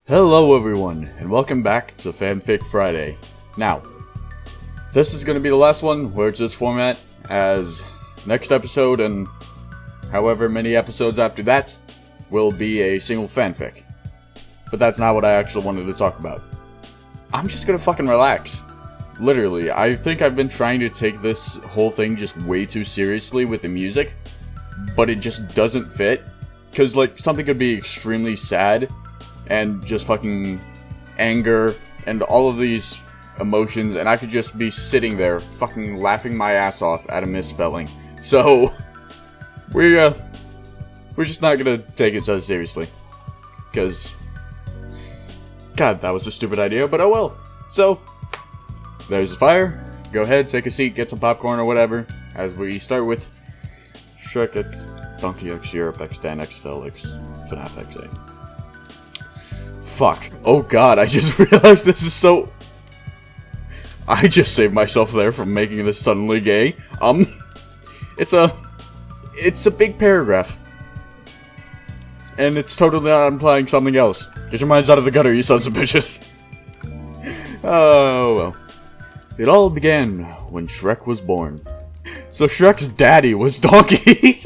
Hello everyone, and welcome back to Fic Friday. Now, this is going to be the last one where it's this format, as next episode and however many episodes after that will be a single fanfic. But that's not what I actually wanted to talk about. I'm just gonna fucking relax. Literally, I think I've been trying to take this whole thing just way too seriously with the music, but it just doesn't fit. Because, like, something could be extremely sad and just fucking anger and all of these emotions, and I could just be sitting there fucking laughing my ass off at a misspelling. So, we're just not gonna take it so seriously. Because, God, that was a stupid idea, but oh well. So, there's the fire. Go ahead, take a seat, get some popcorn or whatever, as we start with Shrek X, Donkey X, Europe X, Dan X, Phil X, FNAF XA. Fuck. Oh god, I just realized this is so... I just saved myself there from making this suddenly gay. It's a big paragraph. And it's totally not implying something else. Get your minds out of the gutter, you sons of bitches. Oh, well. It all began when Shrek was born. So Shrek's daddy was Donkey.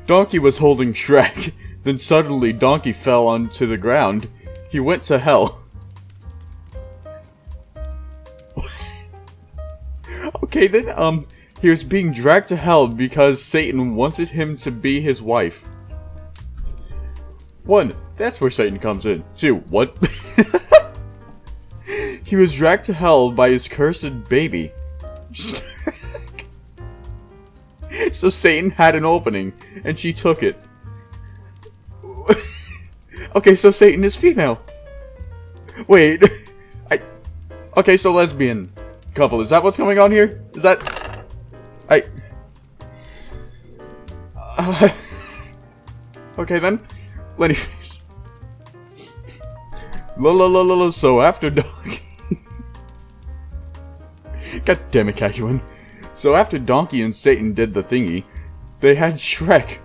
Donkey was holding Shrek. Then suddenly Donkey fell onto the ground. He went to hell. Okay, then, he was being dragged to hell because Satan wanted him to be his wife. 1. That's where Satan comes in. 2. What? He was dragged to hell by his cursed baby. So Satan had an opening, and she took it. Okay, so Satan is female. Wait. Okay, so lesbian couple. Is that what's going on here? Is that... Okay then. Anyways. So after Donkey... God damn it, Kaiju. So after Donkey and Satan did the thingy, they had Shrek.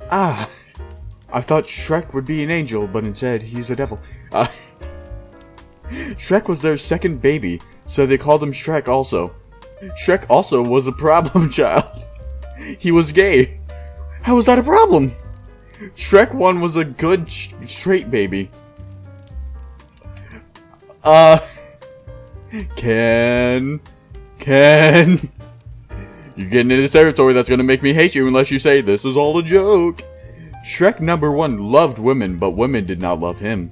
Ah. I thought Shrek would be an angel, but instead he's a devil. Shrek was their second baby, so they called him Shrek also. Shrek also was a problem child. He was gay. How was that a problem? Shrek 1 was a good straight baby. You're getting into territory that's gonna make me hate you unless you say this is all a joke. Shrek number 1 loved women, but women did not love him.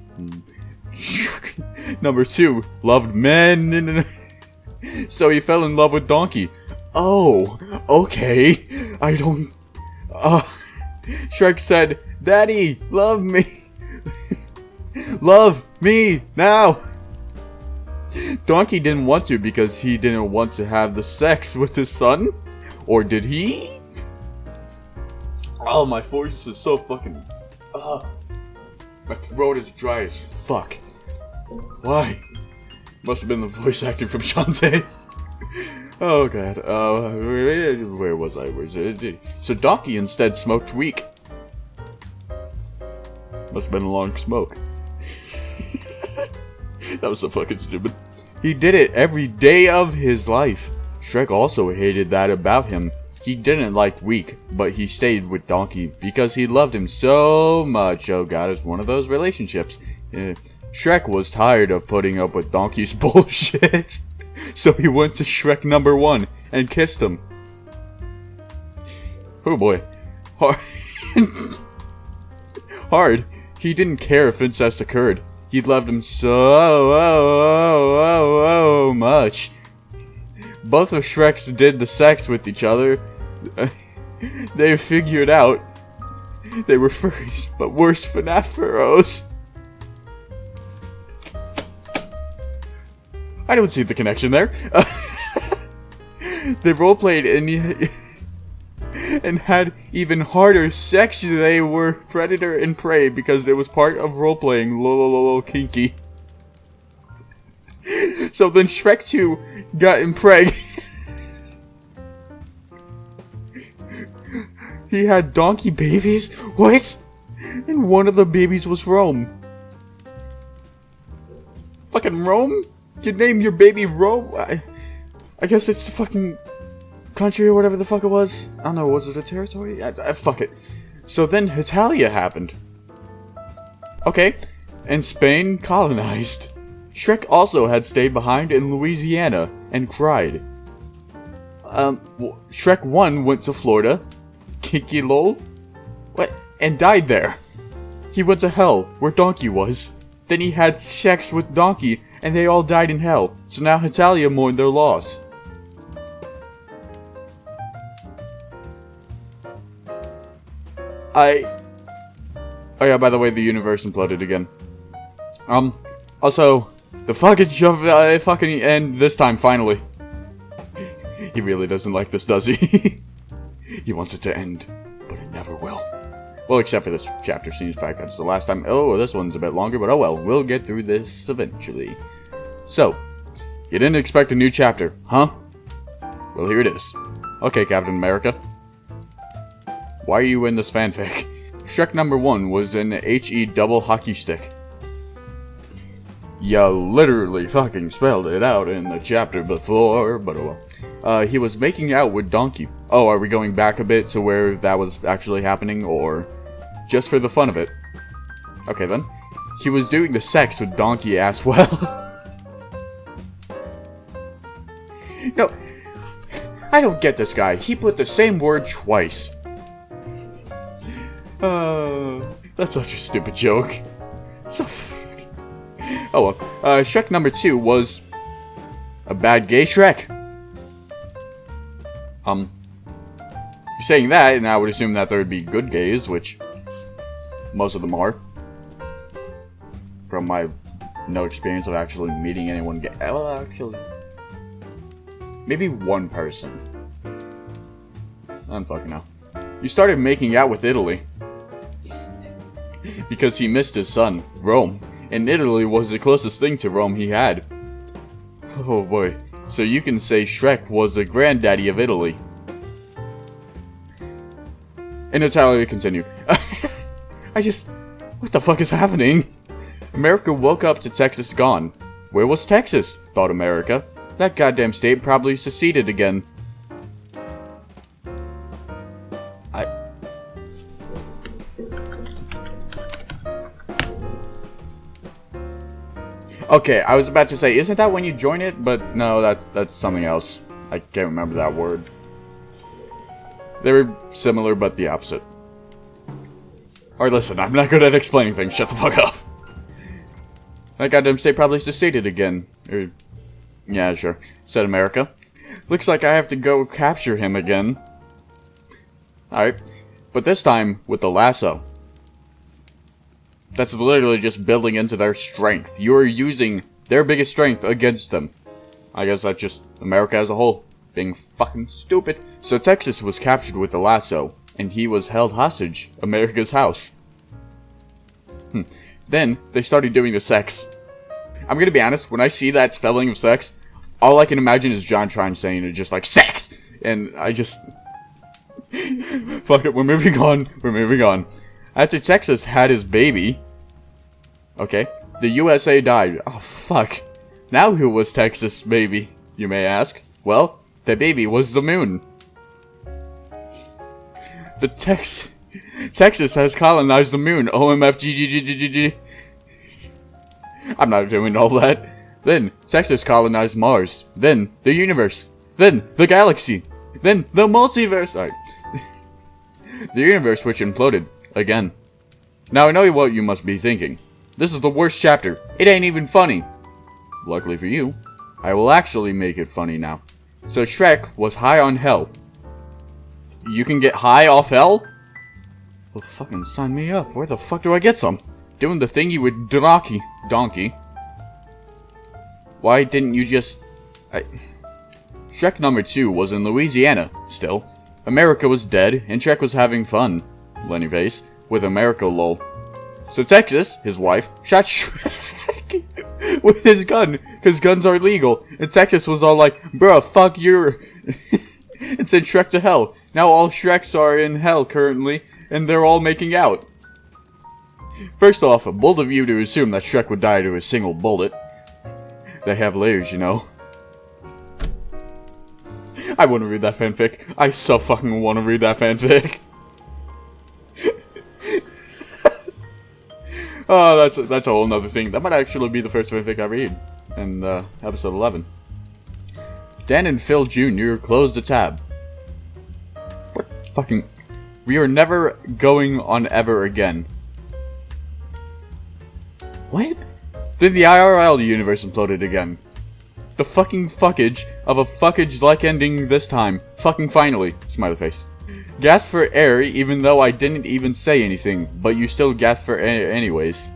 Number 2 loved men. So he fell in love with Donkey. Oh, okay. I don't... Shrek said, Daddy, love me. Love me now. Donkey didn't want to because he didn't want to have the sex with his son. Or did he? Oh, my voice is so fucking... my throat is dry as fuck. Why? Must have been the voice acting from Shantae. Oh god. Where was I? So Donkey instead smoked weed. Must have been a long smoke. That was so fucking stupid. He did it every day of his life. Shrek also hated that about him. He didn't like weak, but he stayed with Donkey because he loved him so much. Oh god, it's one of those relationships. Shrek was tired of putting up with Donkey's bullshit. So he went to Shrek number 1 and kissed him. Oh boy. Hard. He didn't care if incest occurred. He loved him so much. Both of Shreks did the sex with each other. They figured out they were furries, but worse FNAF furros. I don't see the connection there. They roleplayed and had even harder sex. They were predator and prey because it was part of roleplaying. Lol kinky. So then Shrek 2 got impregnated. he had donkey babies? What? And one of the babies was Rome. Fucking Rome? You name your baby Rome? I guess it's the fucking country or whatever the fuck it was. I don't know, was it a territory? Fuck it. So then Italia happened. Okay, and Spain colonized. Shrek also had stayed behind in Louisiana and cried. Shrek 1 went to Florida, Kiki lol, what? And died there. He went to hell, where Donkey was. Then he had sex with Donkey, and they all died in hell. So now Italia mourned their loss. Oh yeah, by the way, the universe imploded again. Also, the fucking fucking end this time, finally. He really doesn't like this, does he? He wants it to end, but it never will. Well, except for this chapter, seems fact that's the last time. Oh, this one's a bit longer, but oh well, we'll get through this eventually. So, you didn't expect a new chapter, huh? Well, here it is. Okay, Captain America. Why are you in this fanfic? Shrek number 1 was an HE double hockey stick. You literally fucking spelled it out in the chapter before, but oh well. He was making out with Donkey. Oh, are we going back a bit to where that was actually happening, or just for the fun of it? Okay then. He was doing the sex with Donkey as well. No, I don't get this guy. He put the same word twice. That's such a stupid joke. So oh well. Shrek number 2 was a bad gay Shrek. You're saying that, and I would assume that there would be good gays, which most of them are. From my no experience of actually meeting anyone gay. Well, actually, maybe one person. I don't fucking know. You started making out with Italy. Because he missed his son, Rome. And Italy was the closest thing to Rome he had. Oh boy. So you can say Shrek was the granddaddy of Italy. In Italia, continue. What the fuck is happening? America woke up to Texas gone. Where was Texas? Thought America. That goddamn state probably seceded again. Okay, I was about to say, isn't that when you join it? But no, that's something else. I can't remember that word. They were similar, but the opposite. Alright, listen, I'm not good at explaining things. Shut the fuck up. That goddamn state probably seceded again. Yeah, sure. Said America. Looks like I have to go capture him again. Alright. But this time, with the lasso. That's literally just building into their strength. You are using their biggest strength against them. I guess that's just America as a whole. Being fucking stupid. So Texas was captured with the lasso. And he was held hostage. America's house. Then, they started doing the sex. I'm gonna be honest, when I see that spelling of sex, all I can imagine is John Trine saying it just like, sex! And I just... Fuck it, we're moving on. We're moving on. After Texas had his baby, okay, the USA died. Oh, fuck. Now who was Texas' baby, you may ask? Well, the baby was the moon. Texas has colonized the moon. OMFGGGGG. I'm not doing all that. Then, Texas colonized Mars. Then, the universe. Then, the galaxy. Then, the multiverse. Alright. The universe which imploded. Again. Now I know what you must be thinking. This is the worst chapter. It ain't even funny. Luckily for you, I will actually make it funny now. So Shrek was high on hell. You can get high off hell? Well, fucking sign me up. Where the fuck do I get some? Doing the thingy with Donkey. Why didn't you just... Shrek number 2 was in Louisiana, still. America was dead, and Shrek was having fun. Lenny Vase, with America lol. So Texas, his wife, shot Shrek with his gun, because guns are legal. And Texas was all like, bruh, fuck your... and sent Shrek to hell. Now all Shreks are in hell currently, and they're all making out. First off, bold of you to assume that Shrek would die to a single bullet. They have layers, you know. I want to read that fanfic. I so fucking want to read that fanfic. Oh, that's a whole nother thing. That might actually be the first fanfic I read in episode 11. Dan and Phil Jr. closed the tab. What fucking... We are never going on ever again. What? Then the IRL universe imploded again. The fucking fuckage of a fuckage-like ending this time. Fucking finally. Smiley face. Gasp for air even though I didn't even say anything, but you still gasp for air anyways.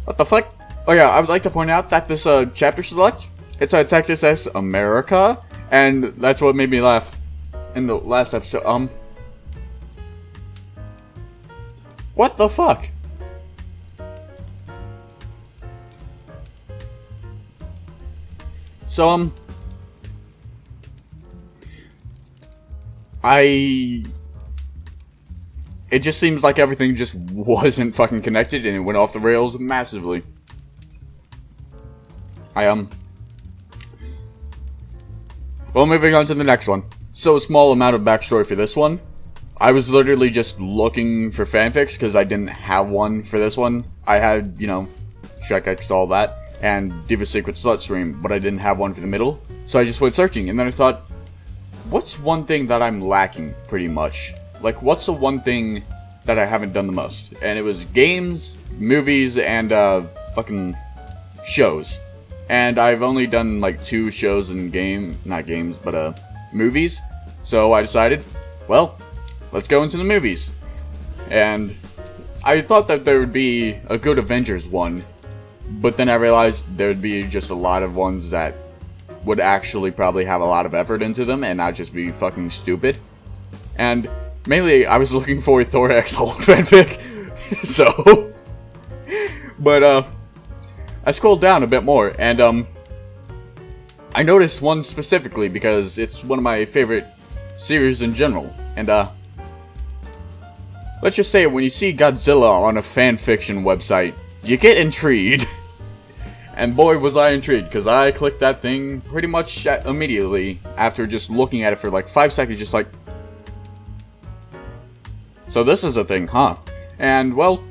What the fuck? Oh yeah, I would like to point out that this chapter select, it's Texas S America, and that's what made me laugh in the last episode. What the fuck? So, it just seems like everything just wasn't fucking connected and it went off the rails massively. Well, moving on to the next one. So, a small amount of backstory for this one. I was literally just looking for fanfics because I didn't have one for this one. I had, you know, Shrek X, all that, and D.va Secret Slut Stream, but I didn't have one for the middle. So I just went searching, and then I thought, what's one thing that I'm lacking, pretty much? Like, what's the one thing that I haven't done the most? And it was games, movies, and, fucking shows. And I've only done, like, 2 shows and movies. So I decided, well, let's go into the movies. And I thought that there would be a good Avengers one, but then I realized there would be just a lot of ones that would actually probably have a lot of effort into them and not just be fucking stupid. And mainly, I was looking for Thor X Hulk fanfic, so... But, I scrolled down a bit more, and, I noticed one specifically because it's one of my favorite series in general, and, let's just say when you see Godzilla on a fanfiction website, you get intrigued. And boy was I intrigued, because I clicked that thing pretty much immediately after just looking at it for like 5 seconds, just like... So this is a thing, huh? And, well,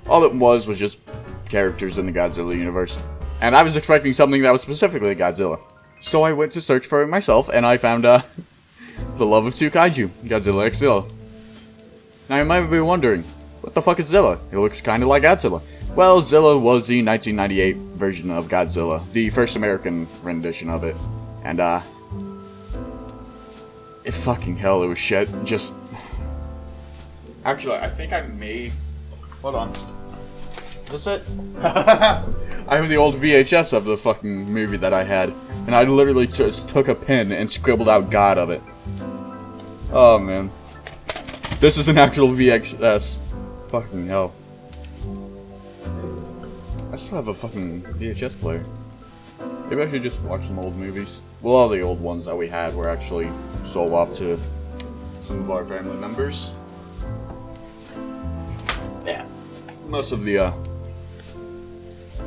all it was just characters in the Godzilla universe. And I was expecting something that was specifically Godzilla. So I went to search for it myself, and I found, the love of 2 kaiju, Godzilla x Zilla. Now you might be wondering, what the fuck is Zilla? It looks kinda like Godzilla. Well, Zilla was the 1998 version of Godzilla, the first American rendition of it. And, it fucking hell, it was shit. Just... Actually, I think I may... Hold on. Is this it? I have the old VHS of the fucking movie that I had, and I literally just took a pen and scribbled out God of it. Oh, man. This is an actual VHS. Fucking hell. I still have a fucking VHS player. Maybe I should just watch some old movies. Well, all the old ones that we had were actually sold off to some of our family members. Yeah. Most of the,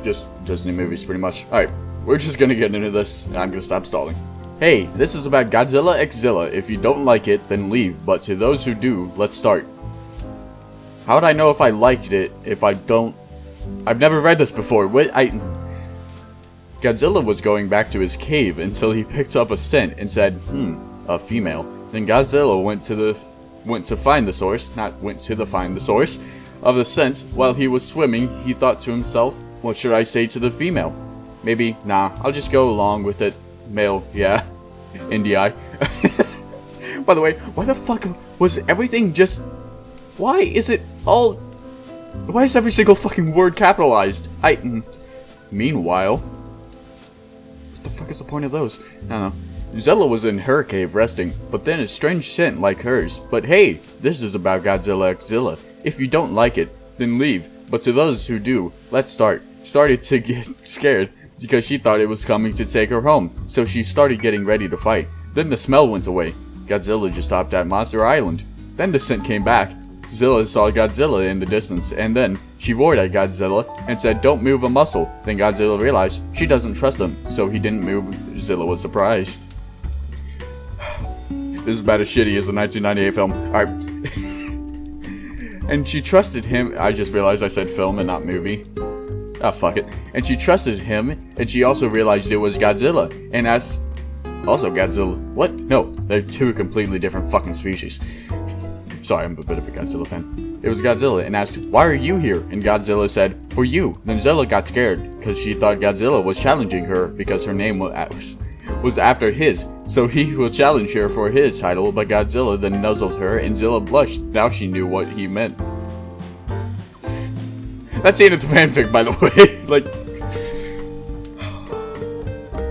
just Disney movies, pretty much. Alright, we're just gonna get into this, and I'm gonna stop stalling. Hey, this is about Godzilla x Zilla. If you don't like it, then leave. But to those who do, let's start. How would I know if I liked it if I don't... I've never read this before. Godzilla was going back to his cave until he picked up a scent and said, a female. Then Godzilla went to find the source of the scent. While he was swimming, he thought to himself, what should I say to the female? Maybe, nah, I'll just go along with it. Male, yeah. Indie. By the way, why the fuck was everything just... Why is it all... Why is every single fucking word capitalized? Meanwhile... What the fuck is the point of those? I don't know. Zilla was in her cave resting, but then a strange scent like hers. But hey, this is about Godzilla x Zilla. If you don't like it, then leave. But to those who do, let's start. Started to get scared because she thought it was coming to take her home. So she started getting ready to fight. Then the smell went away. Godzilla just stopped at Monster Island. Then the scent came back. Zilla saw Godzilla in the distance, and then she roared at Godzilla and said, "Don't move a muscle." Then Godzilla realized she doesn't trust him, so he didn't move. Zilla was surprised. This is about as shitty as the 1998 film. Alright. And she trusted him. I just realized I said film and not movie. Ah, fuck it. And she trusted him, and she also realized it was Godzilla, and asked... Also Godzilla... What? No, they're two completely different fucking species. Sorry, I'm a bit of a Godzilla fan. It was Godzilla, and asked, "Why are you here?" And Godzilla said, "For you." Then Zilla got scared, because she thought Godzilla was challenging her, because her name was after his, so he will challenge her for his title, but Godzilla then nuzzled her, and Zilla blushed. Now she knew what he meant. That's the end of the fanfic, by the way. Like...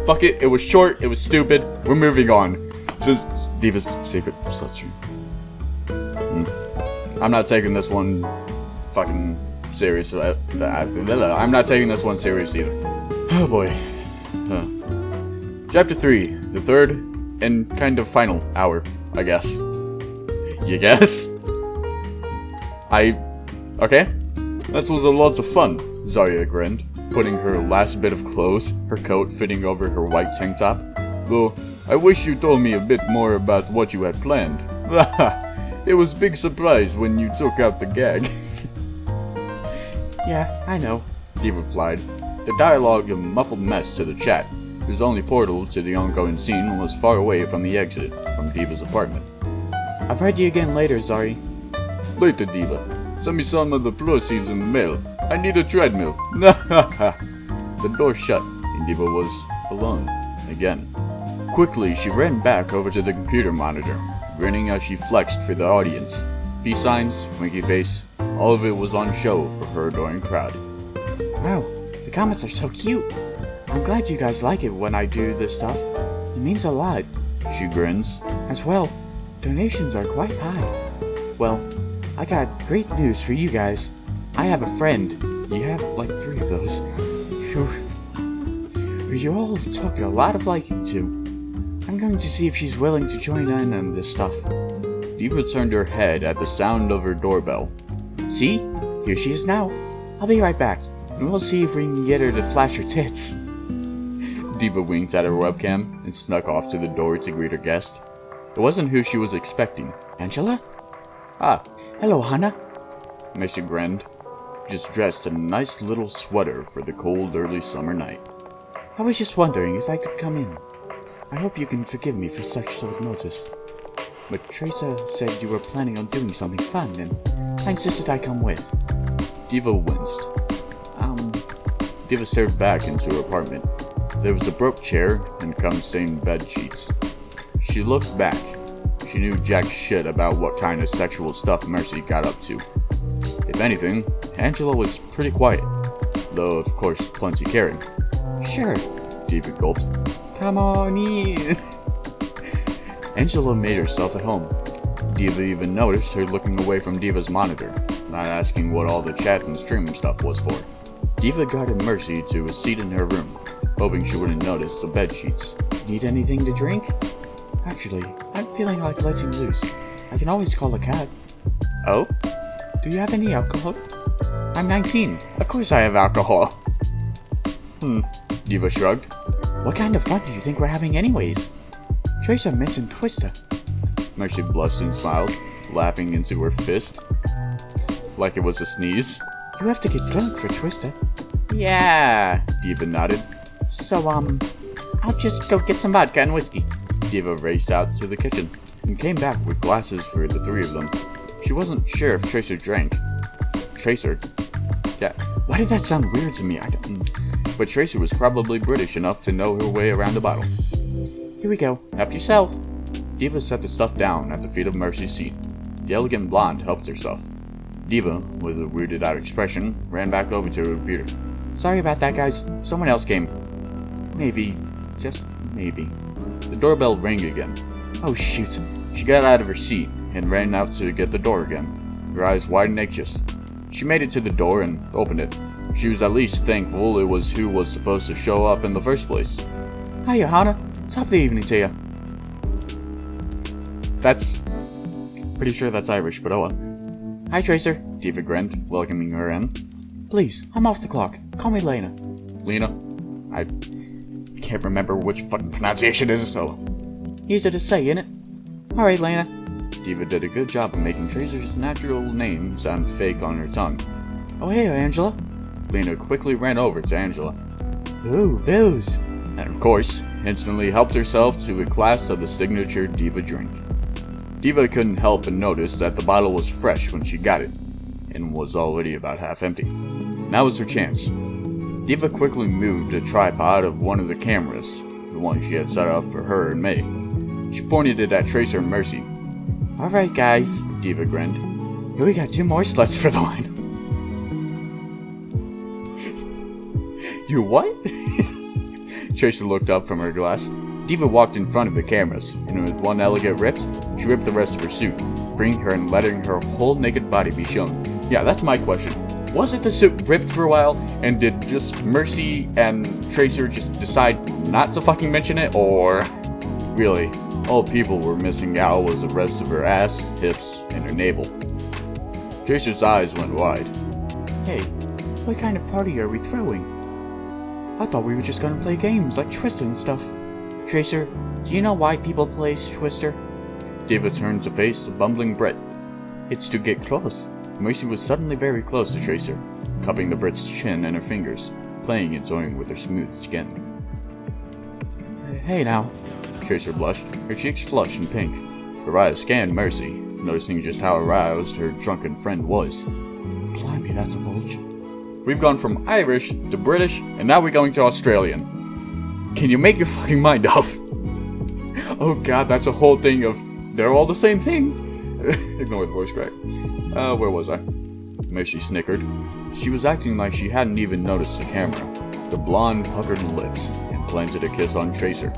Fuck it, it was short, it was stupid, we're moving on. This is D.va's secret slut. I'm not taking this one fucking serious. I'm not taking this one serious either. Oh boy. Chapter 3, the third and kind of final hour, I guess. You guess? Okay. That was a lot of fun, Zarya grinned, putting her last bit of clothes, her coat fitting over her white tank top. Though, I wish you told me a bit more about what you had planned. It was a big surprise when you took out the gag. Yeah, I know, D.va replied. The dialogue a muffled mess to the chat. His only portal to the ongoing scene was far away from the exit from D.va's apartment. I'll write you again later, Zari. Later, D.va. Send me some of the proceeds in the mail. I need a treadmill. The door shut, and D.va was alone again. Quickly, she ran back over to the computer monitor, grinning as she flexed for the audience. Peace signs, winky face, all of it was on show for her adoring crowd. Wow, the comments are so cute. I'm glad you guys like it when I do this stuff. It means a lot. She grins. As well, donations are quite high. Well, I got great news for you guys. I have a friend. You have like 3 of those. Who you all took a lot of liking to. I'm going to see if she's willing to join in on this stuff. D.va turned her head at the sound of her doorbell. See? Here she is now. I'll be right back, and we'll see if we can get her to flash her tits. D.va winked at her webcam and snuck off to the door to greet her guest. It wasn't who she was expecting. Angela? Ah. Hello, Hannah. Mercy grinned, just dressed in a nice little sweater for the cold early summer night. I was just wondering if I could come in. I hope you can forgive me for such short notice. But Teresa said you were planning on doing something fun, and I insisted I come with. D.va winced. D.va stared back into her apartment. There was a broke chair and cum-stained bed sheets. She looked back. She knew jack shit about what kind of sexual stuff Mercy got up to. If anything, Angela was pretty quiet, though of course plenty caring. Sure, D.va gulped. Come on in. Angela made herself at home. D.va even noticed her looking away from D.va's monitor, not asking what all the chats and streaming stuff was for. D.va guided Mercy to a seat in her room, hoping she wouldn't notice the bed sheets. Need anything to drink? Actually, I'm feeling like letting loose. I can always call a cab. Oh? Do you have any alcohol? I'm 19. Of course I have alcohol. D.va shrugged. What kind of fun do you think we're having anyways? Teresa mentioned Twister. Mercy blushed and smiled, laughing into her fist. Like it was a sneeze. You have to get drunk for Twister. Yeah, D.va nodded. So, I'll just go get some vodka and whiskey. D.va raced out to the kitchen and came back with glasses for the 3 of them. She wasn't sure if Tracer drank. Tracer? Yeah, why did that sound weird to me? But Tracer was probably British enough to know her way around a bottle. Here we go. Help yourself. D.va set the stuff down at the feet of Mercy's seat. The elegant blonde helped herself. D.va, with a weirded out expression, ran back over to her computer. Sorry about that, guys. Someone else came. Maybe. Just maybe. The doorbell rang again. Oh, shoot. She got out of her seat and ran out to get the door again, her eyes wide and anxious. She made it to the door and opened it. She was at least thankful it was who was supposed to show up in the first place. Hiya, Hannah. Top of the evening to you. That's... pretty sure that's Irish, but oh well. Hi, Tracer, D.va grinned, welcoming her in. Please, I'm off the clock. Call me Lena. Lena? I can't remember which fucking pronunciation it is, so... Easy to say, innit? Alright, Lena. D.va did a good job of making Tracer's natural name sound fake on her tongue. Oh, hey, Angela. Lena quickly ran over to Angela. Ooh, booze. And of course, instantly helped herself to a glass of the signature D.va drink. D.va couldn't help but notice that the bottle was fresh when she got it, and was already about half empty. Now was her chance. D.va quickly moved a tripod of one of the cameras, the one she had set up for her and May. She pointed it at Tracer and Mercy. Alright guys, D.va grinned. Here we got 2 more sluts for the line. You what? Tracer looked up from her glass. D.va walked in front of the cameras, and with one elegant rip, she ripped the rest of her suit, freeing her and letting her whole naked body be shown. Yeah, that's my question. Was it the suit ripped for a while, and did just Mercy and Tracer just decide not to fucking mention it, or... Really, all people were missing out was the rest of her ass, hips, and her navel. Tracer's eyes went wide. Hey, what kind of party are we throwing? I thought we were just gonna play games like Twister and stuff. Tracer, do you know why people play Twister? D.va turned to face the bumbling Brit. It's to get close. Mercy was suddenly very close to Tracer, cupping the Brit's chin in her fingers, playing and toying with her smooth skin. Hey now. Tracer blushed, her cheeks flushed and pink. Her eyes scanned Mercy, noticing just how aroused her drunken friend was. Blimey, that's a bulge. We've gone from Irish to British, and now we're going to Australian. Can you make your fucking mind up? Oh god, that's a whole thing of, they're all the same thing. Ignore the voice crack. Where was I? Mercy snickered. She was acting like she hadn't even noticed the camera. The blonde puckered lips and planted a kiss on Tracer.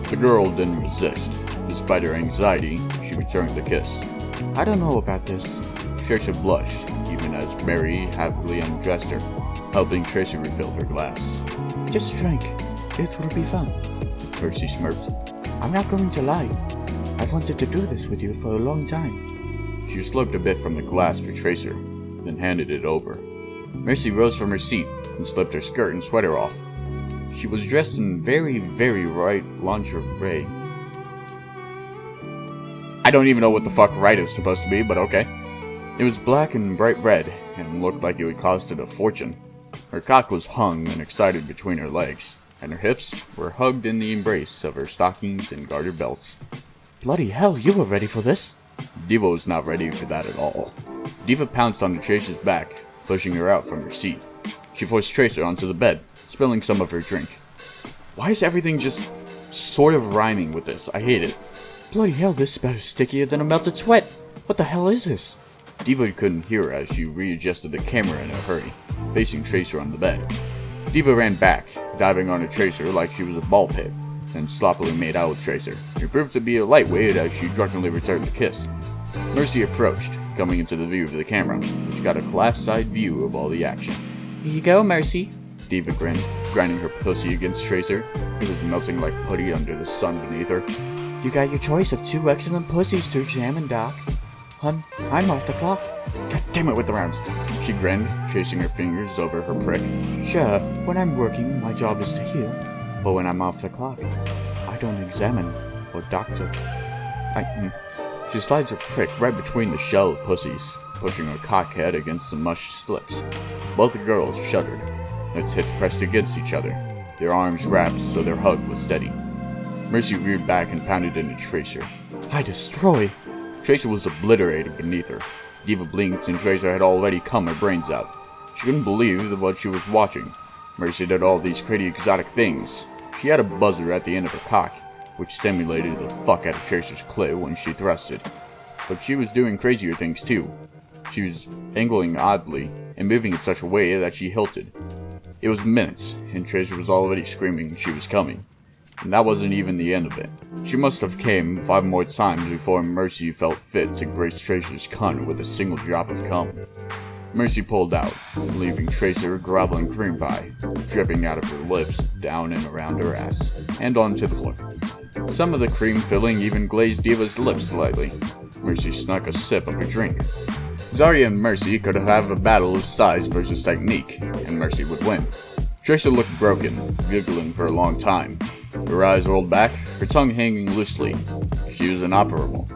The girl didn't resist. Despite her anxiety, she returned the kiss. I don't know about this. Tracer blushed, even as Mary happily undressed her, helping Tracer refill her glass. Just drink. It will be fun. Mercy smirked. I'm not going to lie. I've wanted to do this with you for a long time. She slurped a bit from the glass for Tracer, then handed it over. Mercy rose from her seat and slipped her skirt and sweater off. She was dressed in very, very bright lingerie. I don't even know what the fuck right is supposed to be, but okay. It was black and bright red, and looked like it would cost her a fortune. Her cock was hung and excited between her legs, and her hips were hugged in the embrace of her stockings and gartered belts. Bloody hell, you were ready for this? D.va was not ready for that at all. D.va pounced onto Tracer's back, pushing her out from her seat. She forced Tracer onto the bed, spilling some of her drink. Why is everything just sort of rhyming with this? I hate it. Bloody hell, this is about stickier than a melted sweat. What the hell is this? D.va couldn't hear her as she readjusted the camera in a hurry, facing Tracer on the bed. D.va ran back, diving onto Tracer like she was a ball pit, and sloppily made out with Tracer, who proved to be a lightweight as she drunkenly returned the kiss. Mercy approached, coming into the view of the camera, which got a glass-side view of all the action. Here you go, Mercy. D.va grinned, grinding her pussy against Tracer, who was melting like putty under the sun beneath her. You got your choice of 2 excellent pussies to examine, Doc. Hun, I'm off the clock. God damn it with the rhymes. She grinned, tracing her fingers over her prick. Sure, when I'm working, my job is to heal. But when I'm off the clock, I don't examine or doctor. She slides her prick right between the shell of pussies, pushing her cock head against the mushed slits. Both the girls shuddered, its hips pressed against each other, their arms wrapped so their hug was steady. Mercy reared back and pounded into Tracer. I destroy! Tracer was obliterated beneath her. D.va blinked and Tracer had already come her brains out. She couldn't believe what she was watching. Mercy did all these crazy exotic things. She had a buzzer at the end of her cock, which stimulated the fuck out of Tracer's clit when she thrusted. But she was doing crazier things too. She was angling oddly and moving in such a way that she hilted. It was minutes, and Tracer was already screaming she was coming. And that wasn't even the end of it. She must have came 5 more times before Mercy felt fit to grace Tracer's cunt with a single drop of cum. Mercy pulled out, leaving Tracer groveling cream pie, dripping out of her lips, down and around her ass, and onto the floor. Some of the cream filling even glazed D.va's lips slightly. Mercy snuck a sip of her drink. Zarya and Mercy could have a battle of size versus technique, and Mercy would win. Trisha looked broken, giggling for a long time. Her eyes rolled back, her tongue hanging loosely. She was inoperable,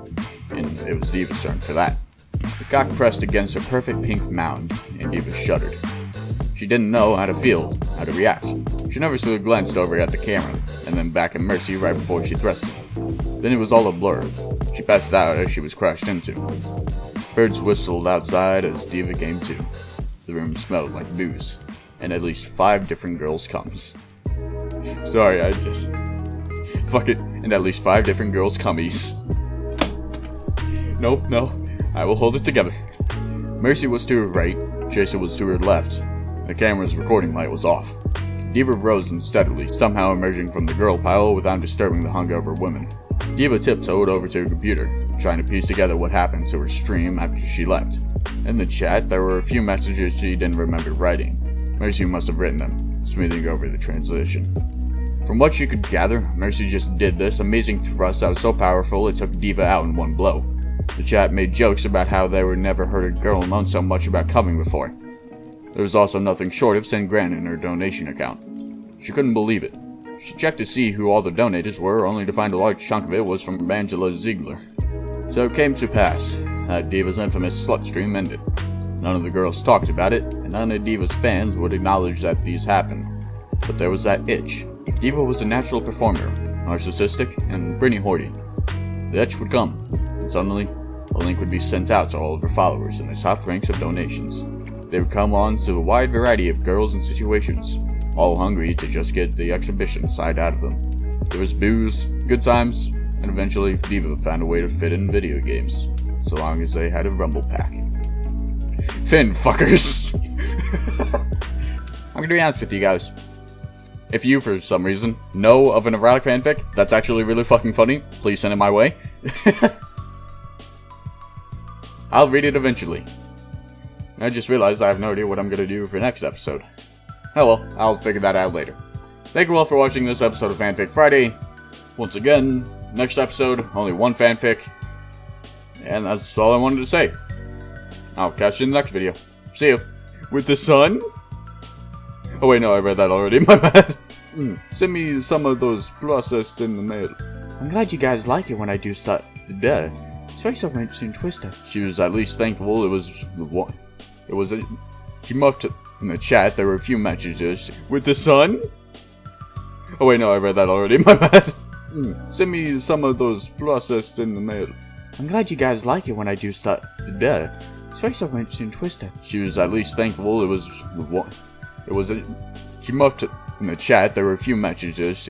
and it was D.va's turn for that. The cock pressed against her perfect pink mound, and D.va shuddered. She didn't know how to feel, how to react. She nervously glanced over at the camera, and then back at Mercy right before she thrusted. Then it was all a blur. She passed out as she was crashed into. Birds whistled outside as D.va came to. The room smelled like booze, and at least 5 different girls' cums. Sorry, I just... Fuck it, and at least 5 different girls' cummies. No, I will hold it together. Mercy was to her right, Trisha was to her left. The camera's recording light was off. D.va rose unsteadily, somehow emerging from the girl pile without disturbing the hungover women. D.va tiptoed over to her computer, trying to piece together what happened to her stream after she left. In the chat, there were a few messages she didn't remember writing. Mercy must have written them, smoothing over the translation. From what she could gather, Mercy just did this amazing thrust that was so powerful it took D.va out in one blow. The chat made jokes about how they were never heard a girl moan so much about coming before. There was also nothing short of 10 grand in her donation account. She couldn't believe it. She checked to see who all the donators were, only to find a large chunk of it was from Angela Ziegler. So it came to pass that D.va's infamous slut stream ended. None of the girls talked about it, and none of D.va's fans would acknowledge that these happened. But there was that itch. D.va was a natural performer, narcissistic, and pretty hoardy. The itch would come, and suddenly, a link would be sent out to all of her followers in the top ranks of donations. They would come on to a wide variety of girls and situations, all hungry to just get the exhibition side out of them. There was booze, good times, and eventually D.va found a way to fit in video games, so long as they had a rumble pack. Fin fuckers! I'm gonna be honest with you guys. If you, for some reason, know of an erotic fanfic that's actually really fucking funny, please send it my way. I'll read it eventually. I just realized I have no idea what I'm gonna do for next episode. Oh well, I'll figure that out later. Thank you all for watching this episode of Fanfic Friday. Once again, next episode, only one fanfic. And that's all I wanted to say. I'll catch you in the next video. See you. With the sun? Oh wait, no, I read that already, my bad. Send me some of those processed in the mail. I'm glad you guys like it when I do stuff. Duh. Sorry, so wrench and twister. She was at least thankful it was one. It was a... She muffed it. In the chat, there were a few messages. With the sun? Oh wait, no, I read that already, my bad. Send me some of those processed in the mail. I'm glad you guys like it when I do stuff. Duh. Sorry, so wrench and twister. She was at least thankful it was one. It was a... She muffed it. In the chat, there were a few messages.